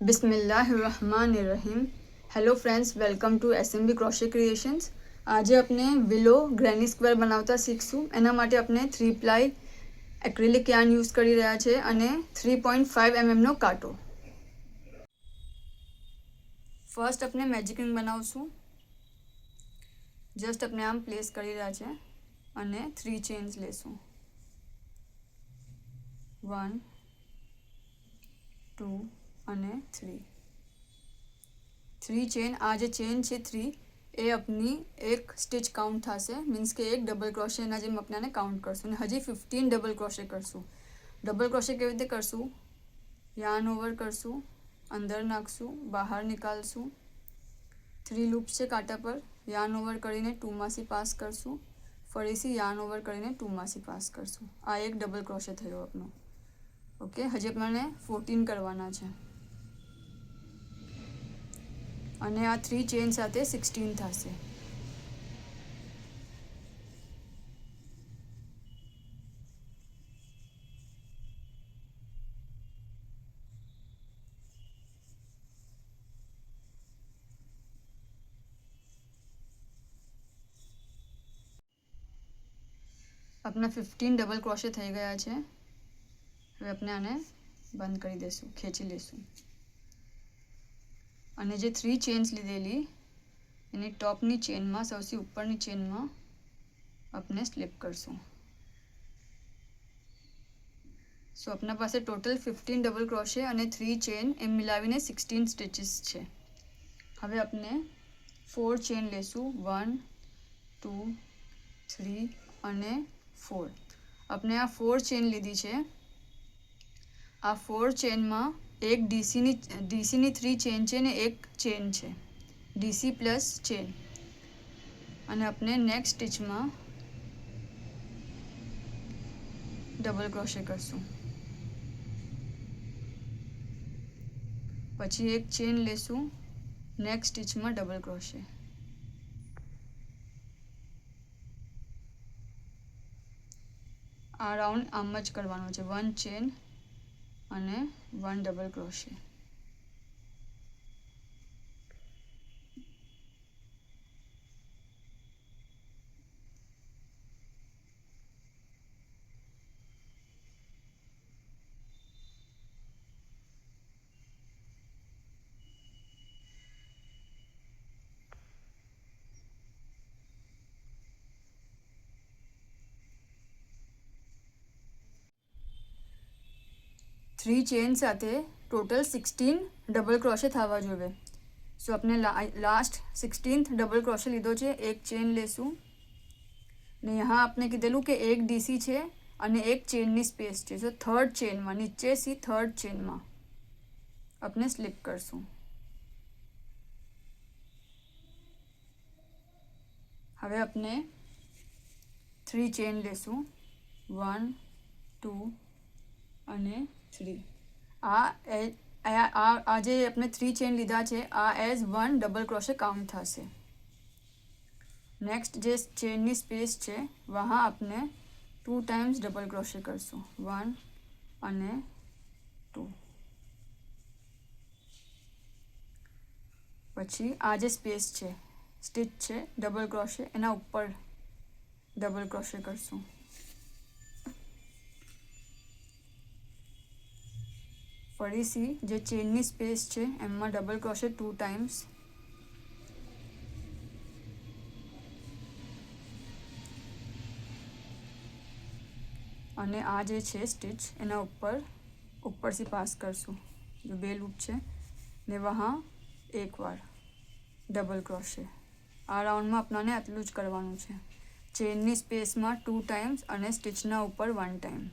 बिस्मिल्लाहिर्रहमानिर्रहीम। Hello friends, welcome to SMB crochet creations. આજે આપણે વિલો ગ્રેની સ્ક્વેર બનાવતા શીખશું। એના માટે આપણે 3 પ્લાય એક્રેલિક યાર્ન યુઝ કરી રહ્યા છે અને 3.5 mm નો કાંટો। ફર્સ્ટ આપણે મેજિક રિંગ બનાવશું। જસ્ટ આપણે આમ પ્લેસ કરી રહ્યા છે અને 3 ચેન્સ લેશું। 1 2 અને 3 ચેન। આ જે ચેન છે 3 એ अपनी एक स्टिच काउंट થશે, મીન્સ કે એક ડબલ ક્રોશે એના જેમ આપણે આને કાઉન્ટ કરશું અને હજી 15 ડબલ ક્રોશે કરશું। ડબલ ક્રોશે કેવી રીતે કરશું? યાર્ન ઓવર કરશું, અંદર નાખશું, બહાર નીકાળશું, 3 લૂપ છે કાંટા પર, યાર્ન ઓવર કરીને 2 માંથી પાસ કરશું, ફરીથી યાર્ન ઓવર કરીને 2 માંથી પાસ કરશું। આ એક ડબલ ક્રોશે થયો આપણો। ઓકે, હજી આપણે 14 કરવાના છે અને આ 3 ચેન સાથે 16 થશે। अपना 15 डबल क्रोशे થઈ ગયા છે। હવે આપણે આને બંધ કરી દેશું, ખેંચી લેશું અને જે 3 ચેન્સ લીધેલી એની ટોપની ચેનમાં, સૌથી ઉપરની ચેનમાં આપણે સ્લિપ કરશું। સો આપણા પાસે ટોટલ 15 ડબલ ક્રોશે અને 3 ચેન એમ મિલાવીને 16 સ્ટિચીસ છે। હવે આપણે 4 ચેન લેશું, 1 2 3 અને 4। આપણે આ 4 ચેન લીધી છે। આ 4 ચેનમાં એક ડીસીની 3 ચેન છે ને એક ચેન છે, ડીસી પ્લસ ચેન। અને આપણે નેક્સ્ટ સ્ટિચમાં ડબલ ક્રોશે કરશું, પછી એક ચેન લેશું, નેક્સ્ટ સ્ટિચમાં ડબલ ક્રોશે। આ રાઉન્ડ આમ જ કરવાનો છે, 1 ચેન અને 1 ડબલ ક્રોશે। थ्री चेन સાથે ટોટલ 16 ડબલ ક્રોશે થવા જોઈએ। સો આપણે લાસ્ટ 16th ડબલ ક્રોશે લીધો છે। એક ચેન લેશું ને यहाँ આપણે કીધેલું કે એક ડીસી છે અને એક ચેનની સ્પેસ છે। સો થર્ડ ચેનમાં, નીચેથી થર્ડ ચેનમાં આપણે સ્લિપ કરશું। હવે આપણે 3 ચેન લેશું, 1 2 અને 3। આ જે આપણે 3 ચેન લીધા છે આ એઝ 1 ડબલ ક્રોશે કાઉન્ટ થશે। નેક્સ્ટ જે ચેનની સ્પેસ છે વहाँ આપણે 2 ટાઈમ્સ ડબલ ક્રોશે કરશું, 1 અને 2। પછી આ જે સ્પેસ છે, સ્ટિચ છે ડબલ ક્રોશે, એના ઉપર ડબલ ક્રોશે કરશું। ફરીથી જે ચેનની સ્પેસ છે એમાં ડબલ ક્રોશે 2 ટાઈમ્સ, અને આ જે છે સ્ટિચ એના ઉપરથી પાસ કરશું, જો 2 લૂપ છે ને વहाँ એક વાર ડબલ ક્રોશે। આ રાઉન્ડમાં આપણને આટલું જ કરવાનું છે, ચેનની સ્પેસમાં 2 ટાઈમ્સ અને સ્ટિચના ઉપર 1 ટાઈમ।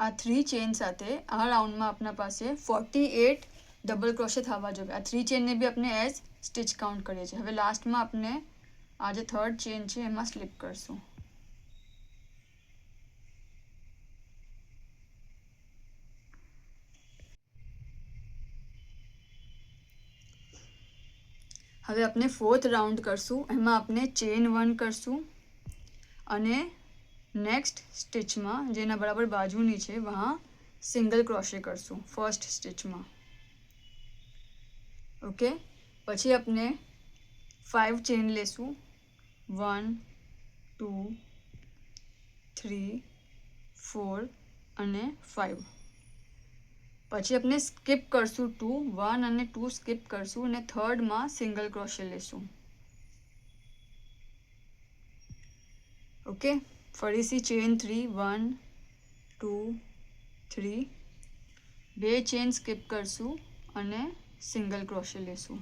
આ 3 ચેન સાથે આ રાઉન્ડમાં આપણા પાસે 48 ડબલ ક્રોશે થવા જોઈએ। આ 3 ચેનને બી આપણે એઝ સ્ટિચ કાઉન્ટ કરીએ છીએ। હવે લાસ્ટમાં આપણે આ જે થર્ડ ચેન છે એમાં સ્લિપ કરશું। હવે આપણે ફોર્થ રાઉન્ડ કરશું, એમાં આપણે ચેન 1 કરશું અને નેક્स्ट સ્ટિચમાં જેના બરાબર બાજુની છે વहाँ સિંગલ ક્રોશે કરશું ફર્સ્ટ સ્ટિચમાં. ઓકે, પછી આપણે 5 ચેન લેશું, 1 2 3 4 અને 5. પછી આપણે સ્કીપ કરશું 2, 1 અને 2 સ્કીપ કરશું અને થર્ડમાં સિંગલ ક્રોશે લેશું. ઓકે, ફરીથી ચેન 3, 1 2 3, 2 ચેન સ્કીપ કરશું અને સિંગલ ક્રોશે લેશું.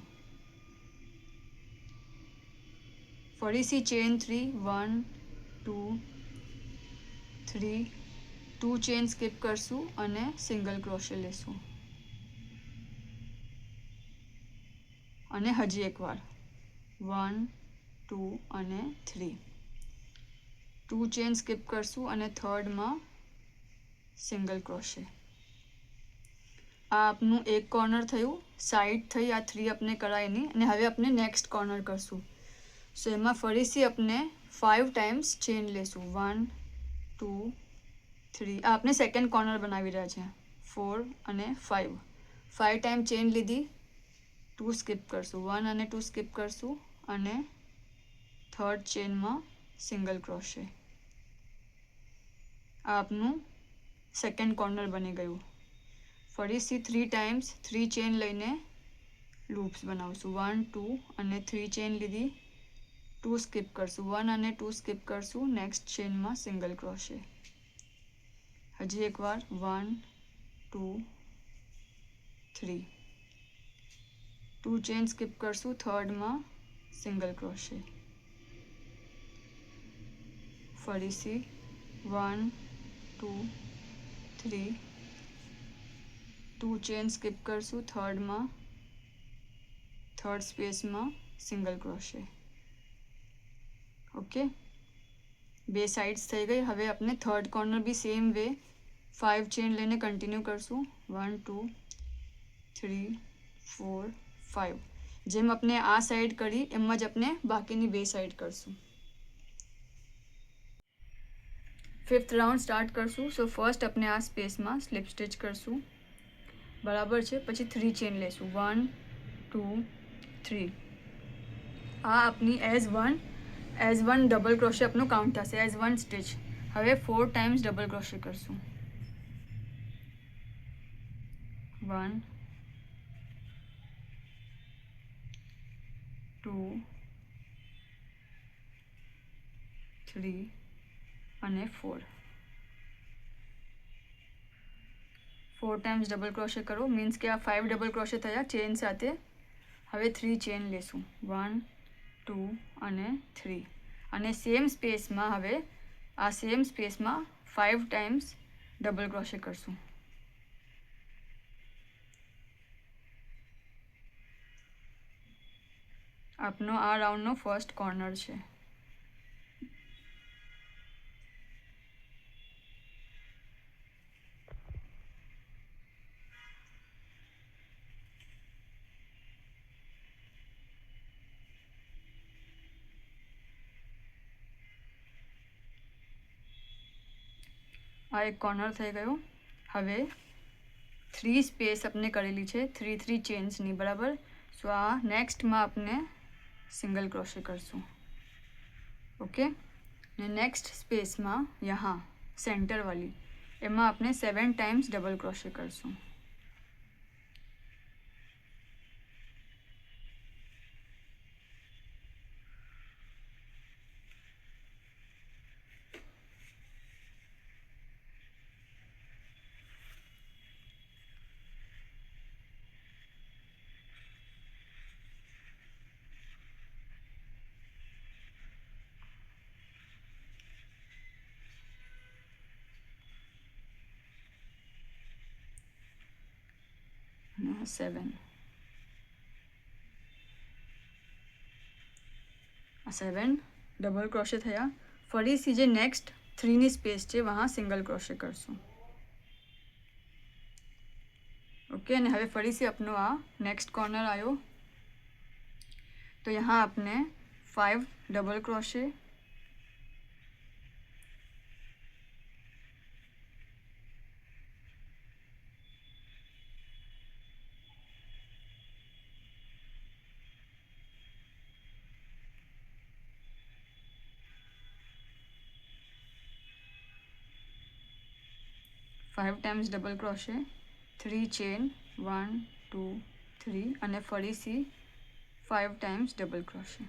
ફરીથી ચેન 3, 1 2 3, 2 ચેન સ્કીપ કરશું અને સિંગલ ક્રોશે લેશું. અને હજી એકવાર 1 2 અને 3, 2 ચેન સ્કીપ કરશું અને થર્ડમાં સિંગલ ક્રોશે. આ આપનું એક કોર્નર થયું, સાઈડ થઈ આ 3 આપણે કરાયની. અને હવે આપણે નેક્સ્ટ કોર્નર કરશું. સો એમાં ફરીથી આપણે 5 ટાઈમ્સ ચેન લેશું, 1 2 3. આ આપણે સેકન્ડ કોર્નર બનાવી રહ્યા છે, 4 અને 5. 5 ટાઈમ ચેન લીધી, 2 સ્કીપ કરશું, 1 અને 2 સ્કીપ કરશું અને થર્ડ ચેનમાં સિંગલ ક્રોશે. આ આપનું સેકન્ડ કોર્નર બની ગયું. ફરીથી 3 ટાઈમ્સ 3 ચેન લઈને લૂપ્સ બનાવશું, 1 2 અને 3 ચેન લીધી, 2 સ્કીપ કરશું, 1 અને 2 સ્કીપ કરશું, નેક્સ્ટ ચેનમાં સિંગલ ક્રોશે. હજી એકવાર 1 2 3, 2 ચેન સ્કીપ કરશું, થર્ડમાં સિંગલ ક્રોશે. ફરીથી 1 2 3, 2 ચેન સ્કીપ કરશું, થર્ડમાં થર્ડ સ્પેસમાં સિંગલ ક્રોશે. ઓકે, 2 સાઇડ્સ થઈ ગઈ. હવે આપણે થર્ડ કોર્નર બી સેમ વે 5 ચેન લઈને કન્ટિન્યુ કરશું, 1 2 3 4 5. જેમ આપણે આ સાઈડ કરી એમ જ આપણે બાકીની 2 સાઈડ કરશું. 5th રાઉન્ડ સ્ટાર્ટ કરશું. સો ફર્સ્ટ આપણે આ સ્પેસમાં સ્લિપ સ્ટિચ કરશું, બરાબર છે. પછી 3 ચેન લેશું, 1 2 3. આ આપની એઝ વન ડબલ ક્રોશે આપનું કાઉન્ટ થશે, એઝ 1 સ્ટિચ. હવે 4 ટાઈમ્સ ડબલ ક્રોશે કરશું, 1 2 3 અને 4. 4 ટાઈમ્સ ડબલ ક્રોશે કરો, મીન્સ કે આ 5 ડબલ ક્રોશે થયા ચેન સાથે. હવે 3 ચેન લેશું, 1 2 અને 3. અને સેમ સ્પેસમાં હવે આ સેમ સ્પેસમાં 5 ટાઈમ્સ ડબલ ક્રોશે કરશું. આપનો આ રાઉન્ડનો ફર્સ્ટ કોર્નર છે. આ એક કોર્નર થઈ ગયો. હવે 3 સ્પેસ આપણે કરેલી છે 3 ચેન્સની, બરાબર. સો આ નેક્સ્ટમાં આપણે સિંગલ ક્રોશે કરશું. ઓકે, ને નેક્સ્ટ સ્પેસમાં યહાં સેન્ટર વાલી એમાં આપણે 7 ટાઈમ્સ ડબલ ક્રોશે કરશું. અને 7. આ 7 ડબલ ક્રોશે થયા. ફરીથી જે નેક્સ્ટ 3ની સ્પેસ છે વहाँ સિંગલ ક્રોશે કરશું. ઓકે, અને હવે ફરીથી આપનો આ નેક્સ્ટ કોર્નર આવ્યો. तो यहाँ आपने 5 double crochet, five times double crochet, 3 chain, 1 2 3 અને ફરીથી 5 ટાઈમ્સ ડબલ ક્રોશે.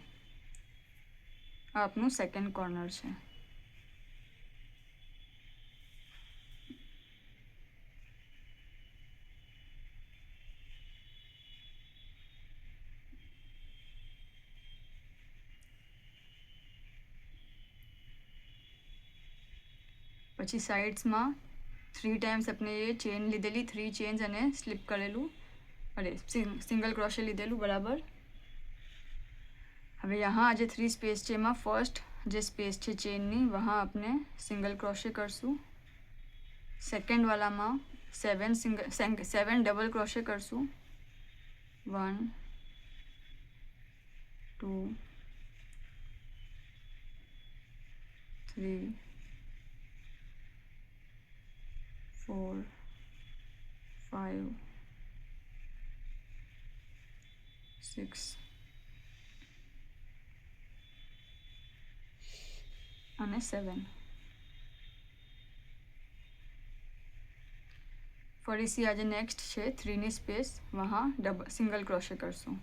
આ આપનું સેકન્ડ કોર્નર છે. પછી સાઇડ્સમાં 3 ટાઈમ્સ આપણે એ ચેન લીધેલી, 3 ચેન્સ અને સ્લીપ કરેલું, અરે સિંગલ ક્રોશે લીધેલું બરાબર. હવે यहाँ આ જે 3 સ્પેસ છે એમાં ફર્સ્ટ જે સ્પેસ છે ચેનની વहाँ આપણે સિંગલ ક્રોશे કરશું. સેકન્ડ વાલામાં 7 ડબલ ક્રોશे કરશું. 1 2 3 4 5 6 અને 7. ફરીથી આજે નેક્સ્ટ છે 3ની સ્પેસ વहाँ સિંગલ ક્રોશे કરશું.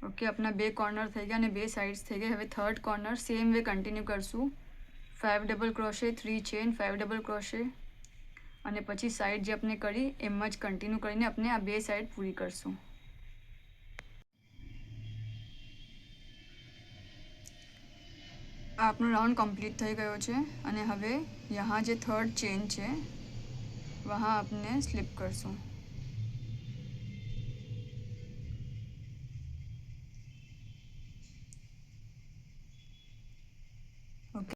ઓકે, આપણા 2 કોર્નર થઈ ગયા અને 2 સાઇડ્સ થઈ ગઈ. હવે third corner same way continue કરશું. 5 double crochet, 3 chain, 5 double crochet અને પછી સાઈડ જે આપણે કરી એમ જ કન્ટિન્યુ કરીને આપણે આ 2 સાઈડ પૂરી કરશું. આ આપણો રાઉન્ડ કમ્પ્લીટ થઈ ગયો છે અને હવે यहाँ જે થર્ડ ચેન છે वहाँ આપણે સ્લીપ કરશું. ઓકે,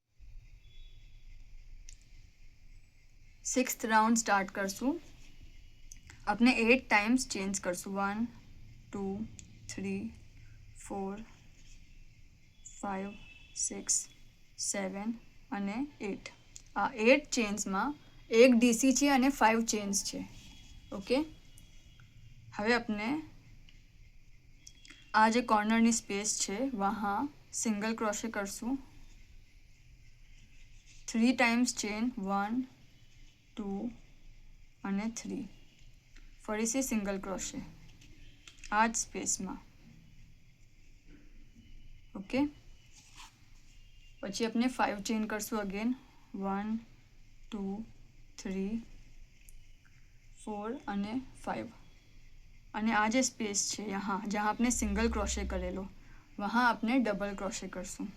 6th રાઉન્ડ સ્ટાર્ટ કરશું. આપણે 8 ટાઈમ્સ ચેન્જ કરશું. 1 2 3 4 5 6 7 અને 8. આ 8 ચેન્સમાં એક ડીસી છે અને 5 ચેન્સ છે. ઓકે, હવે આપણે આ જે કોર્નરની સ્પેસ છે વहाँ સિંગલ ક્રોશे કરશું. 3 ટાઈમ્સ ચેન, 1 2 અને 3. ફરીથી સિંગલ ક્રોશे આ જ સ્પેસમાં. ઓકે, પછી આપણે 5 ચેન કરશું અગેન. 1 2 3 4 અને 5 અને આ જે સ્પેસ છે यहाँ जहाँ आपने सिंगल क्रोशे करेलो वहाँ आपने डबल क्रोशे करશું.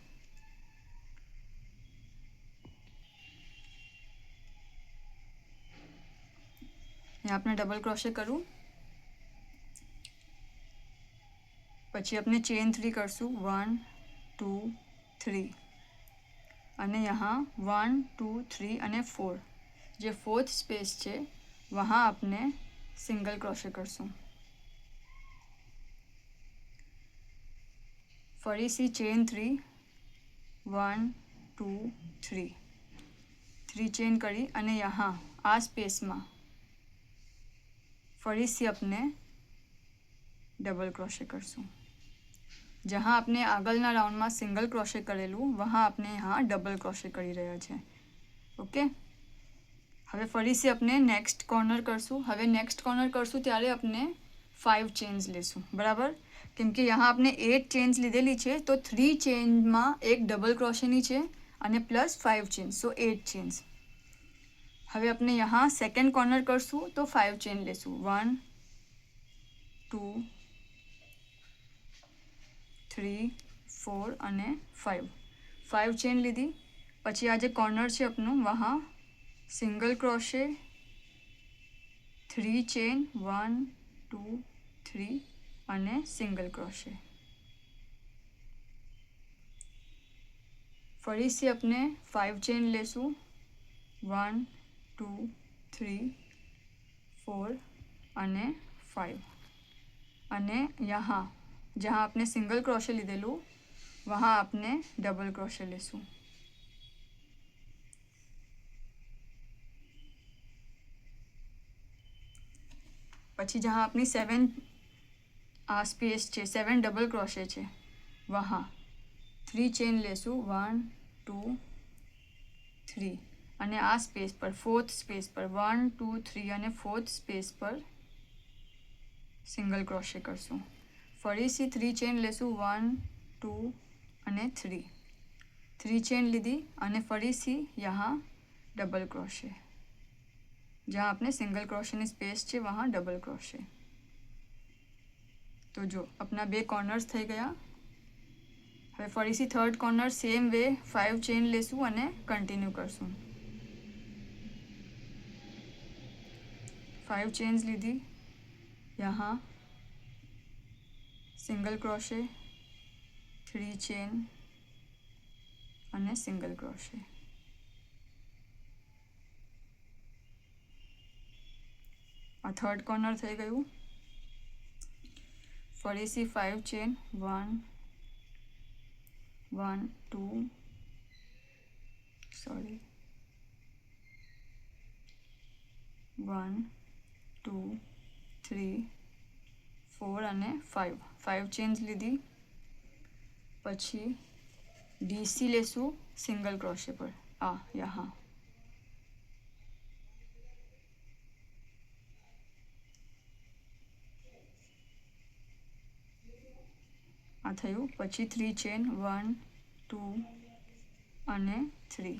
यहाँ आपने डबल क्रोशे करूँ પછી આપણે ચેન 3 કરશું. 1 2 3 અને यहाँ 1 2 3 અને 4 જે ફોર્થ સ્પેસ છે वहाँ આપણે સિંગલ ક્રોશे કરશું. ફરીથી ચેન 3 1 2 3 3 ચેન કરી અને यहाँ આ સ્પેસમાં ફરીથી આપણે ડબલ ક્રોશे કરશું. जहाँ आपने આગળના રાઉન્ડમાં સિંગલ ક્રોશे કરેલું वहाँ આપણે यहाँ ડબલ ક્રોશे કરી રહ્યા છે. ઓકે, હવે ફરીથી આપણે નેક્સ્ટ કોર્નર કરશું. હવે નેક્સ્ટ કોર્નર કરશું ત્યારે આપણે 5 ચેન્સ લેશું બરાબર, કેમ કે यहाँ આપણે 8 ચેન્સ લીધેલી છે તો 3 ચેનમાં એક ડબલ ક્રોશેની છે અને પ્લસ 5 ચેન્સ, સો 8 ચેન્સ. હવે આપણે यहाँ સેકન્ડ કોર્નર કરશું તો 5 ચેન લેશું. 1 2 3 4 અને 5 ચેન લીધી. પછી આ જે કોર્નર છે આપણું वहाँ સિંગલ ક્રોશे, 3 ચેન, 1 2 3 અને સિંગલ ક્રોશे. ફરીથી આપણે 5 ચેન લેશું. 1 2 3 4 અને 5 અને यहाँ जहाँ आपने सिंगल क्रोशे लीधेलू वहाँ आपने डबल क्रोशे लेशू। पछी जहाँ अपनी 7 स्पेस है, 7 डबल क्रोशे है, वहाँ 3 चेन लेशू, 1 2 3 અને આ સ્પેસ પર 4th સ્પેસ પર 1 2 3 અને 4th સ્પેસ પર સિંગલ ક્રોશે કરશું। ફરીથી 3 ચેન લેશું, 1 2 અને 3 ચેન લીધી અને ફરીથી यहाँ डबल क्रोशे, जहाँ आपने सिंगल क्रोशे ની स्पेस है वहाँ डबल क्रोशे। तो जो अपना 2 कॉर्नर्स થઈ ગયા। હવે ફરીથી third corner same way 5 chain લેશું અને કન્ટિન્યુ કરશું। 5 चेन्स लीधी, यहाँ सिंगल क्रोशे, 3 चेन અને सिंगल क्रोशे। आ थर्ड कॉर्नर થઈ ગયું। ફરીથી 5 चेन, 1 1 2 सॉरी 1 2 3 4 અને 5 ચેન્સ લીધી। પછી डीसी लेशू सिंगल क्रोशे पर यहाँ आ थयुं। पछी 3 चेन, 1 2 અને 3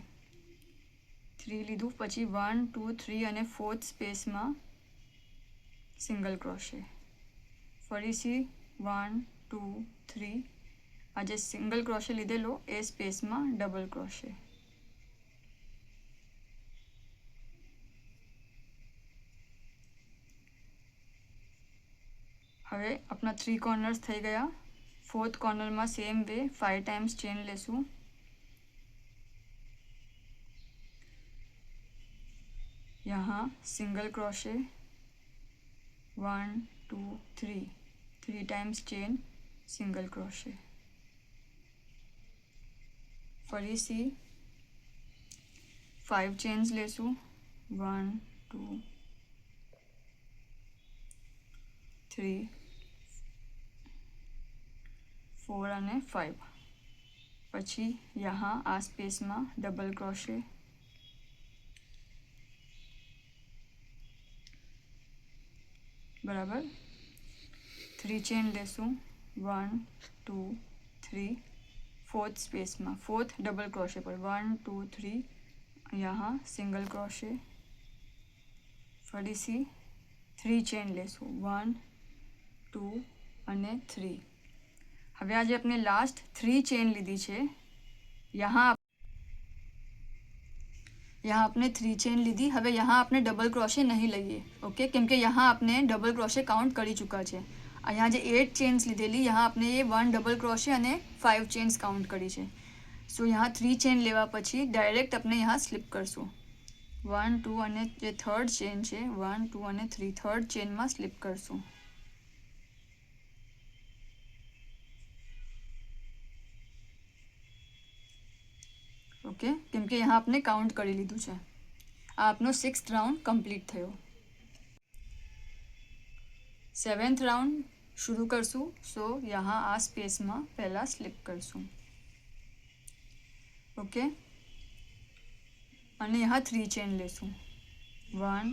લીધું। પછી 1 2 3 અને 4th स्पेस में सिंगल क्रोशे। फरीथी 1 2 3 आज सिंगल क्रोशे लीधेलो ए स्पेस में डबल क्रोशे। हवे अपना 3 कॉर्नर्स थई गया। 4th कॉर्नर में सेम वे 5 टाइम्स चेन लेशू। यहाँ single crochet, 1 2 3 times chain, single crochet. फरीथी 5 चेन्स लेशू, 1 2 3 4 અને 5। પછી यहाँ आ स्पेस में डबल क्रोशे, बराबर 3 चेन लेशू, 1 2 3 4th स्पेस में 4th डबल क्रोशे पर 1 2 3 यहाँ सिंगल क्रोशे। फरीथी 3 चेन लेशू, 1 2 અને 3। હવે આજે આપણે લાસ્ટ 3 ચેન લીધી છે। यहाँ आपने 3 चेन लीधी। हवे यहाँ आपने डबल क्रोशे नहीं लईए, ओके, केम के यहाँ आपने डबल क्रोशे काउंट करी चूका है। यहाँ जो 8 चेन्स लीधेली, यहाँ आपने ये 1 डबल क्रोशे અને 5 चेन्स काउंट करी है। सो यहाँ 3 चेन लेवा पछी डायरेक्ट अपने यहाँ स्लीप करशू। 1 2 અને જે थर्ड चेन है 1 2 અને 3 थर्ड चेन में स्लीप करशू। ओके, केम के यहाँ आपने काउंट करी लीधुं छे। आ आपनो 6th राउंड कम्प्लीट थयो। 7th राउंड शुरू करशू। सो यहाँ आ स्पेस में पहला स्लीप करशू। ओके, અને यहाँ 3 चेन लेशू, 1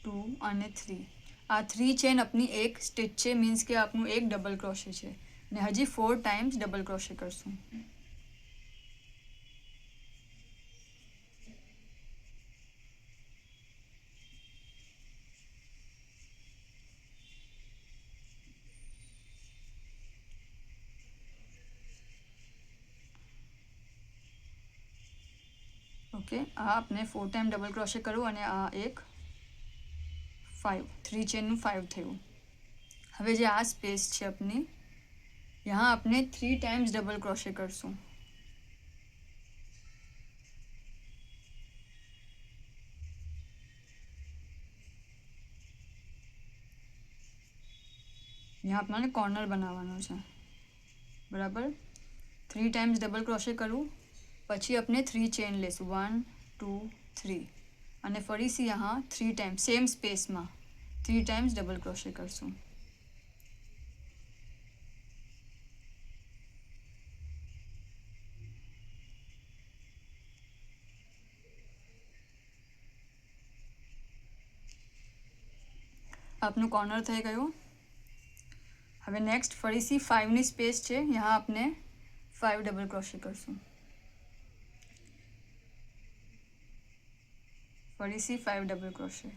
2 અને 3। आ 3 चेन अपनी एक स्टिच है, मीन्स के आपनु एक डबल क्रोशे है ने हजी 4 टाइम्स डबल क्रोशे करशू। ओके, आ आपने 4 टाइम डबल क्रोशे करो અને आ एक 3 चेन 5 थयुं। हवे जे आ स्पेस है अपनी, यहाँ आपने 3 टाइम्स डबल क्रोशे करशू। यहाँ अपने कॉर्नर बनावानो छे बराबर। 3 टाइम्स डबल क्रोशे करूँ पछी अपने 3 चेन लेशू 1 2 3 अने फरीथी यहाँ 3 टाइम्स सेम स्पेस में 3 टाइम्स डबल क्रोशे करशू। आपनु कॉर्नर थई गयुं। हवे नेक्स्ट फरीथी 5 नी स्पेस छे यहाँ आपने 5 डबल क्रोशे करशू। फरीथी 5 डबल क्रोशे।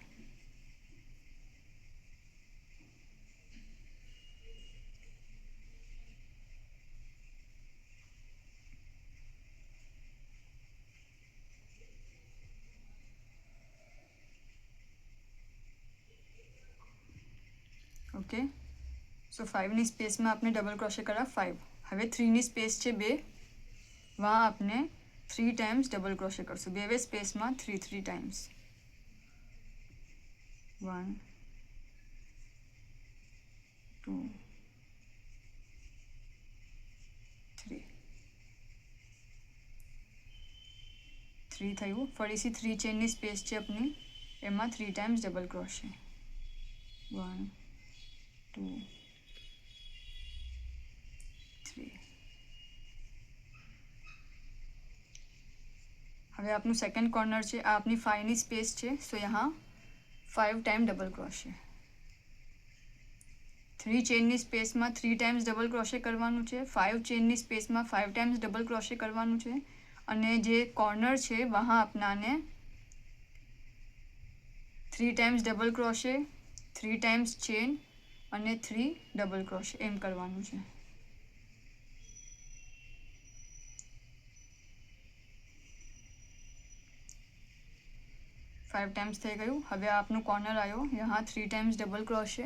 ओके सो 5 नी स्पेस में आपने डबल क्रोशे करा 5। हवे 3 नी स्पेस छे 2 वहाँ आपने 3 टाइम्स डबल क्रोशे करशू। बे स्पेस में 3 टाइम्स 1 2 3 3 थयुं। फरीथी 3 चेन नी स्पेस छे अपनी एमां 3 टाइम्स डबल क्रोशे 1 2 3। हवे आपनु सेकंड कॉर्नर छे आ अपनी 5 नी स्पेस छे सो यहाँ 5 टाइम डबल क्रोशे। 3 चेन नी स्पेस में 3 टाइम्स डबल क्रोशे करवानुं छे। 5 चेन नी स्पेस में 5 टाइम्स डबल क्रोशे करवानुं छे अने जे कॉर्नर छे वहाँ अपनाने 3 times double crochet 3 times chain अने 3 डबल क्रोशे एम करवानुं छे। फाइव टाइम्स थई गयुं। हवे आपनु कॉर्नर आयो यहाँ 3 टाइम्स डबल क्रोशे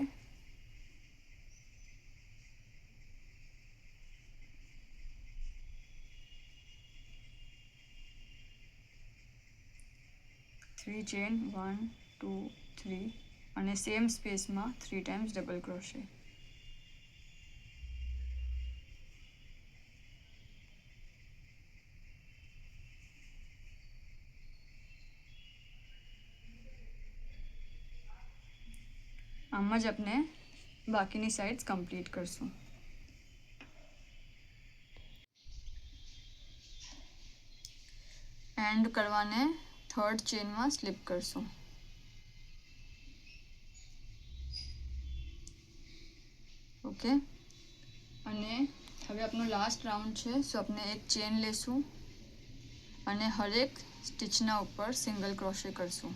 3 चेन 1 2 3 अने सेम स्पेस में 3 टाइम्स डबल क्रोशे। आम ज अपने बाकीनी साइड्स कम्प्लीट करशुं। एंड करवाने थर्ड चेन में स्लीप करशुं। ओके अने हवे अपनो लास्ट राउंड छे सो अपने एक चेन लेशुं अने हर एक स्टीचना ऊपर सिंगल क्रोशे करशुं।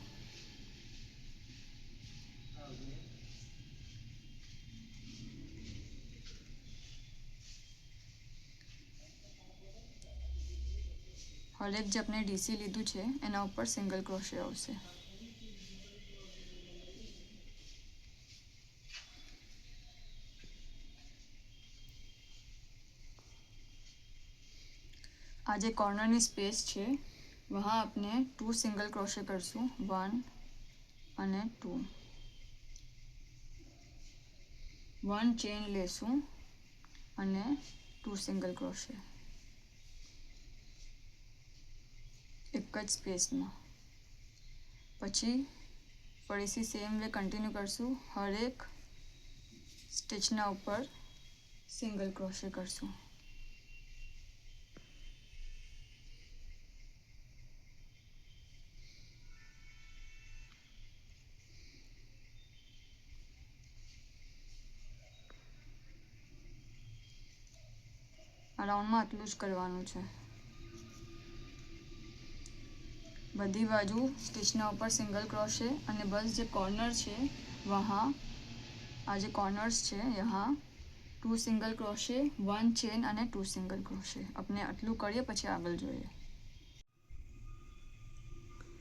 हर एक जो अपने डीसी लीधुं छे एना ऊपर सिंगल क्रोशे आवशे। आज कॉर्नर नी स्पेस छे वहाँ अपने 2 सिंगल क्रोशे करशुं 1 अने 2 1 चेन लेशुं अने 2 सिंगल क्रोशे एक ज स्पेस में। पछी फरीथी सेम वे कंटीन्यू करशुं। हर एक स्टीचना ऊपर सिंगल क्रोशे करशुं। आ राउंड में आटલું જ करवानुं छे। बधी बाजू स्टीचना ऊपर सिंगल क्रोशे अने बस जो कॉर्नर छे वहाँ आ जो कॉर्नर्स छे यहाँ 2 सिंगल क्रोशे 1 चेन अने 2 सिंगल क्रोशे। अपने आटલું करीए पछी आगळ जोईए।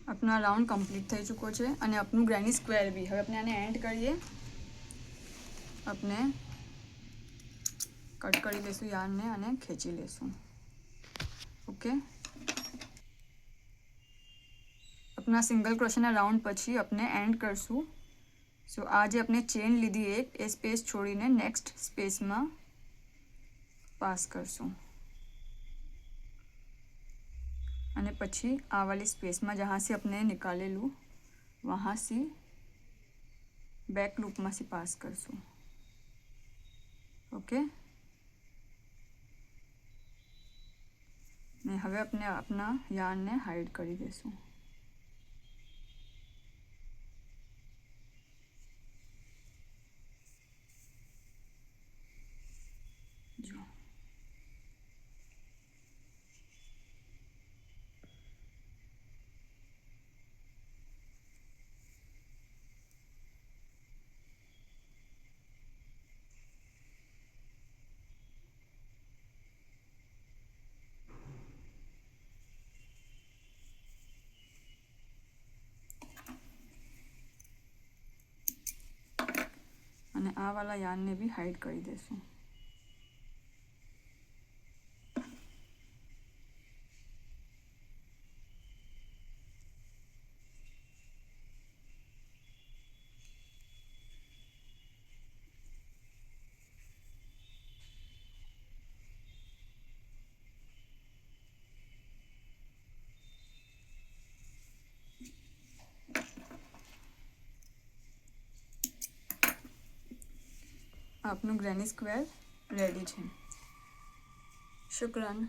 अपना राउंड कम्प्लीट थई चूको छे अने अपनु ग्रेनी स्क्वेर भी। हवे अपने आने एंड करीए। अपने कट करी लेशुं यार्न ने अने खेंची लेशुं। ओके अपना सिंगल क्रोशेना राउंड पछी अपने एंड करशुं સો આ જે આપણે ચેન લીધી એક એ સ્પેસ છોડીને નેક્સ્ટ સ્પેસમાં પાસ કરશું અને પછી આ वाली स्पेस में जहाँ से अपने निकाले लूँ वहाँ से बैक लूप में से पास करसूँ ओके ने हवे अपने अपना यार्न ने हाइड करी देसूँ जो અને આ वाला यार्न ने भी हाइड કરી દેશું આપનું ગ્રેની સ્ક્વેર રેડી છે શુક્રાન